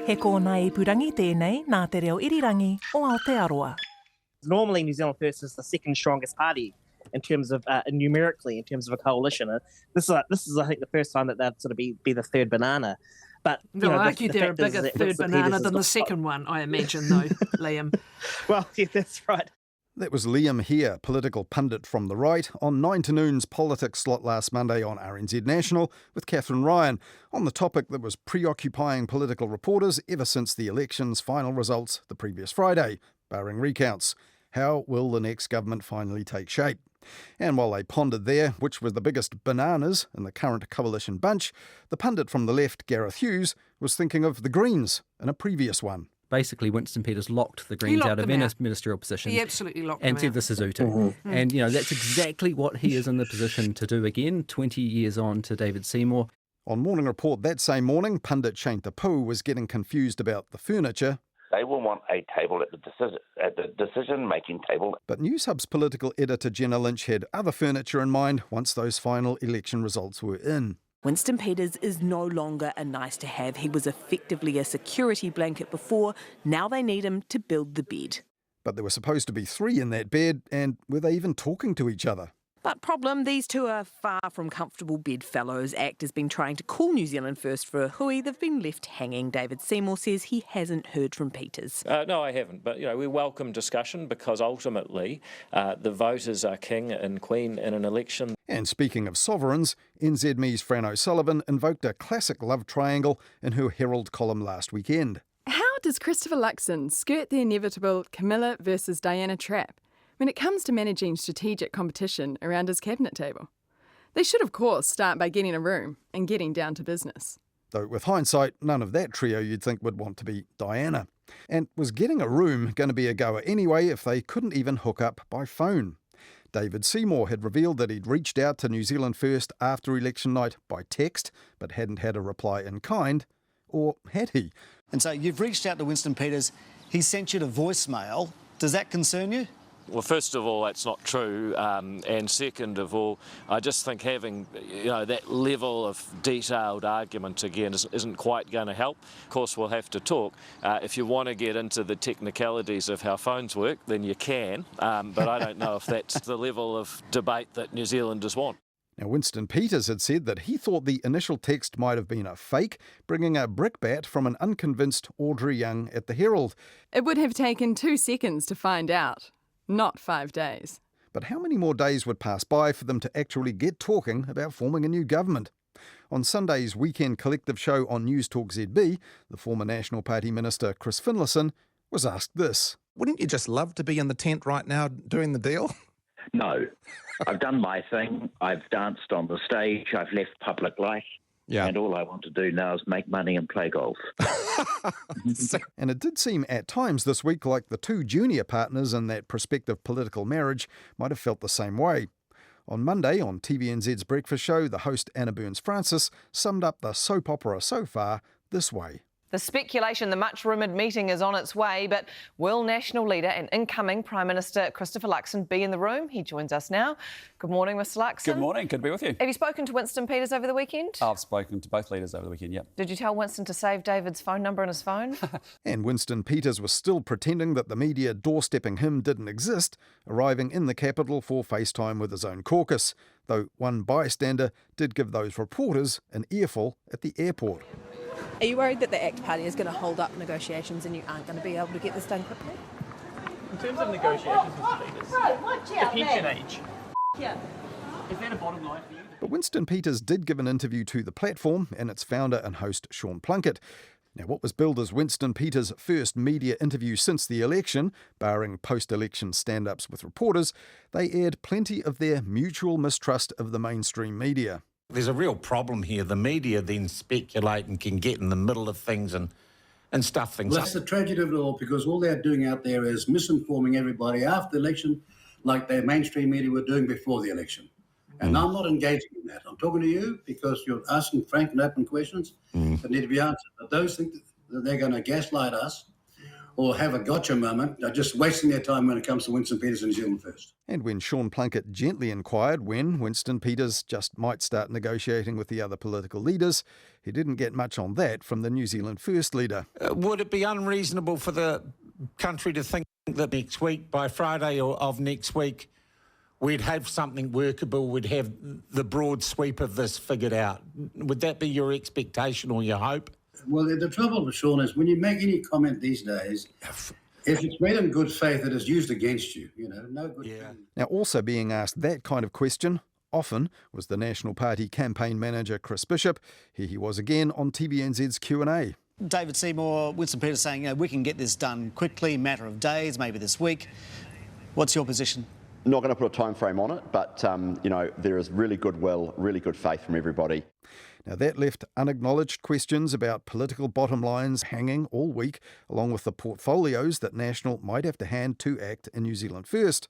He kōna ipurangi tēnei nā te reo irirangi o Aotearoa. Normally, New Zealand First is the second strongest party in terms of numerically, in terms of a coalition. This is, I think, the first time that they'd sort of be the third banana. But they'll argue they're a bigger third banana than the second one, I imagine, though, Liam. Well, yeah, that's right. That was Liam here, political pundit from the right, on 9 to noon's politics slot last Monday on RNZ National with Catherine Ryan, on the topic that was preoccupying political reporters ever since the election's final results the previous Friday, barring recounts. How will the next government finally take shape? And while they pondered there which were the biggest bananas in the current coalition bunch, the pundit from the left, Gareth Hughes, was thinking of the Greens in a previous one. Basically, Winston Peters locked the Greens out of ministerial position. He absolutely locked them out. And said this is Utu. Mm-hmm. And, that's exactly what he is in the position to do again, 20 years on to David Seymour. On Morning Report that same morning, pundit Shane Tapu was getting confused about the furniture. They will want a table at the decision-making table. But News Hub's political editor Jenna Lynch had other furniture in mind once those final election results were in. Winston Peters is no longer a nice-to-have. He was effectively a security blanket before. Now they need him to build the bed. But there were supposed to be 3 in that bed, and were they even talking to each other? But problem, these two are far from comfortable bedfellows. ACT has been trying to call New Zealand First for a hui. They've been left hanging. David Seymour says he hasn't heard from Peters. No, I haven't. But, we welcome discussion because ultimately the voters are king and queen in an election. And speaking of sovereigns, NZME's Fran O'Sullivan invoked a classic love triangle in her Herald column last weekend. How does Christopher Luxon skirt the inevitable Camilla versus Diana trap when it comes to managing strategic competition around his cabinet table? They should, of course, start by getting a room and getting down to business. Though with hindsight, none of that trio you'd think would want to be Diana. And was getting a room going to be a goer anyway if they couldn't even hook up by phone? David Seymour had revealed that he'd reached out to New Zealand First after election night by text, but hadn't had a reply in kind. Or had he? And so you've reached out to Winston Peters. He sent you a voicemail. Does that concern you? Well, first of all, that's not true. And second of all, I just think having that level of detailed argument again isn't quite going to help. Of course, we'll have to talk. If you want to get into the technicalities of how phones work, then you can. But I don't know if that's the level of debate that New Zealanders want. Now, Winston Peters had said that he thought the initial text might have been a fake, bringing a brickbat from an unconvinced Audrey Young at the Herald. It would have taken 2 seconds to find out, not 5 days. But how many more days would pass by for them to actually get talking about forming a new government? On Sunday's weekend collective show on News Talk ZB, the former National Party Minister Chris Finlayson was asked this. Wouldn't you just love to be in the tent right now doing the deal? No. I've done my thing. I've danced on the stage. I've left public life. Yeah. And all I want to do now is make money and play golf. And it did seem at times this week like the 2 junior partners in that prospective political marriage might have felt the same way. On Monday on TVNZ's Breakfast Show, the host Anna Burns-Francis summed up the soap opera so far this way. The speculation, the much-rumoured meeting is on its way, but will National Leader and incoming Prime Minister Christopher Luxon be in the room? He joins us now. Good morning, Mr Luxon. Good morning, good to be with you. Have you spoken to Winston Peters over the weekend? I've spoken to both leaders over the weekend, yep. Did you tell Winston to save David's phone number on his phone? And Winston Peters was still pretending that the media doorstepping him didn't exist, arriving in the capital for FaceTime with his own caucus, though one bystander did give those reporters an earful at the airport. Are you worried that the ACT Party is going to hold up negotiations and you aren't going to be able to get this done quickly? In terms of negotiations with leaders, the pension age, is that a bottom line for you? But Winston Peters did give an interview to The Platform and its founder and host Sean Plunkett. Now, what was billed as Winston Peters' first media interview since the election, barring post-election stand-ups with reporters, they aired plenty of their mutual mistrust of the mainstream media. There's a real problem here. The media then speculate and can get in the middle of things and stuff things up. That's the tragedy of it all, because all they're doing out there is misinforming everybody after the election like the mainstream media were doing before the election. And I'm not engaging in that. I'm talking to you because you're asking frank and open questions that need to be answered. But those think that they're going to gaslight us or have a gotcha moment. They're just wasting their time when it comes to Winston Peters and New Zealand First. And when Sean Plunkett gently inquired when Winston Peters just might start negotiating with the other political leaders, he didn't get much on that from the New Zealand First leader. Would it be unreasonable for the country to think that next week, by Friday of next week, we'd have something workable, we'd have the broad sweep of this figured out? Would that be your expectation or your hope? Well, the trouble with Sean is when you make any comment these days, if it's made in good faith, it is used against you. No good. Yeah. Now, also being asked that kind of question often was the National Party campaign manager Chris Bishop. Here he was again on TVNZ's Q&A. David Seymour, Winston Peters saying, we can get this done quickly, matter of days, maybe this week. What's your position? Not going to put a time frame on it, but there is really good will, really good faith from everybody. Now that left unacknowledged questions about political bottom lines hanging all week, along with the portfolios that National might have to hand to ACT and New Zealand First.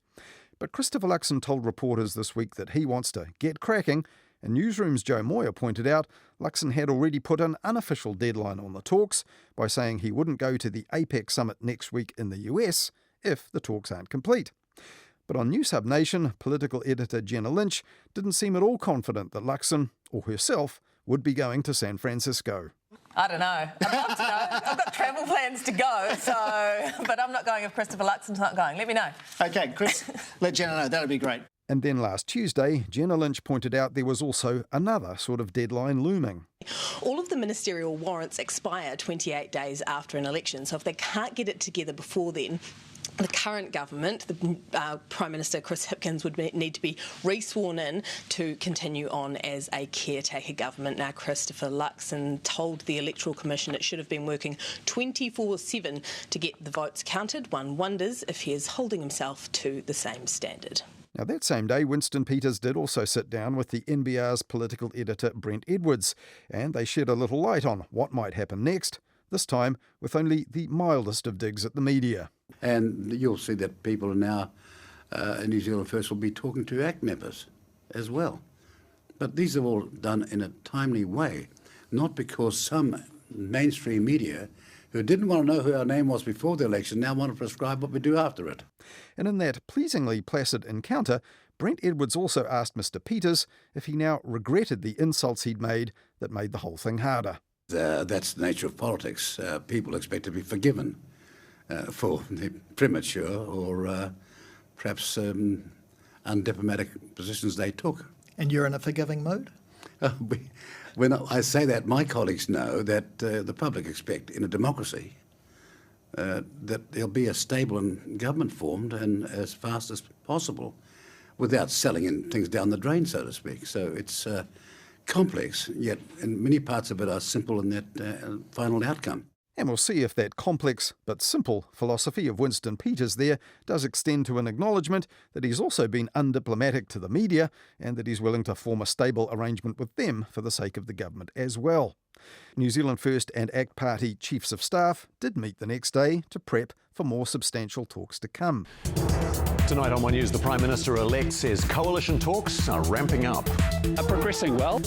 But Christopher Luxon told reporters this week that he wants to get cracking, and Newsroom's Joe Moyer pointed out Luxon had already put an unofficial deadline on the talks by saying he wouldn't go to the APEC summit next week in the US if the talks aren't complete. But on Newshub Nation, political editor Jenna Lynch didn't seem at all confident that Luxon, or herself, would be going to San Francisco. I don't know. I'd love to know. I've got travel plans to go, but I'm not going if Christopher Luxon's not going. Let me know. OK, Chris, let Jenna know. That would be great. And then last Tuesday, Jenna Lynch pointed out there was also another sort of deadline looming. All of the ministerial warrants expire 28 days after an election, so if they can't get it together before then, the current government, the Prime Minister Chris Hipkins, would need to be re-sworn in to continue on as a caretaker government. Now, Christopher Luxon told the Electoral Commission it should have been working 24/7 to get the votes counted. One wonders if he is holding himself to the same standard. Now, that same day, Winston Peters did also sit down with the NBR's political editor Brent Edwards, and they shed a little light on what might happen next, this time with only the mildest of digs at the media. And you'll see that people now in New Zealand First will be talking to ACT members as well. But these are all done in a timely way, not because some mainstream media who didn't want to know who our name was before the election now want to prescribe what we do after it. And in that pleasingly placid encounter, Brent Edwards also asked Mr. Peters if he now regretted the insults he'd made that made the whole thing harder. That's the nature of politics. People expect to be forgiven for the premature or perhaps undiplomatic positions they took. And you're in a forgiving mood? When I say that, my colleagues know that the public expect in a democracy that there'll be a stable government formed and as fast as possible without selling things down the drain, so to speak. So it's complex, yet in many parts of it are simple in that final outcome. And we'll see if that complex but simple philosophy of Winston Peters there does extend to an acknowledgement that he's also been undiplomatic to the media and that he's willing to form a stable arrangement with them for the sake of the government as well. New Zealand First and ACT Party chiefs of staff did meet the next day to prep for more substantial talks to come. Tonight on One News, the Prime Minister-elect says coalition talks are ramping up. Progressing well.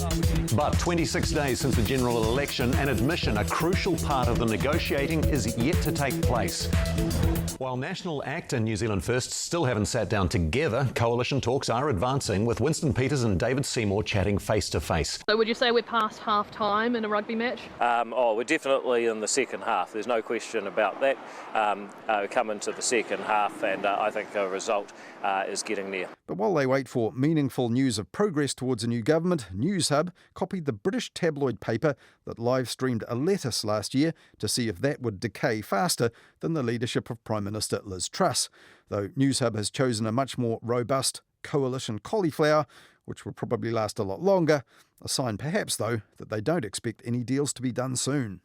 But 26 days since the general election, an admission a crucial part of the negotiating is yet to take place. While National ACT and New Zealand First still haven't sat down together, coalition talks are advancing, with Winston Peters and David Seymour chatting face-to-face. So would you say we're past half-time in a rugby match? We're definitely in the second half. There's no question about that. We come into the second half and I think a result is getting there. But while they wait for meaningful news of progress towards a new government, Newshub copied the British tabloid paper that live-streamed a lettuce last year to see if that would decay faster than the leadership of Prime Minister Liz Truss, though Newshub has chosen a much more robust coalition cauliflower, which will probably last a lot longer, a sign perhaps, though, that they don't expect any deals to be done soon.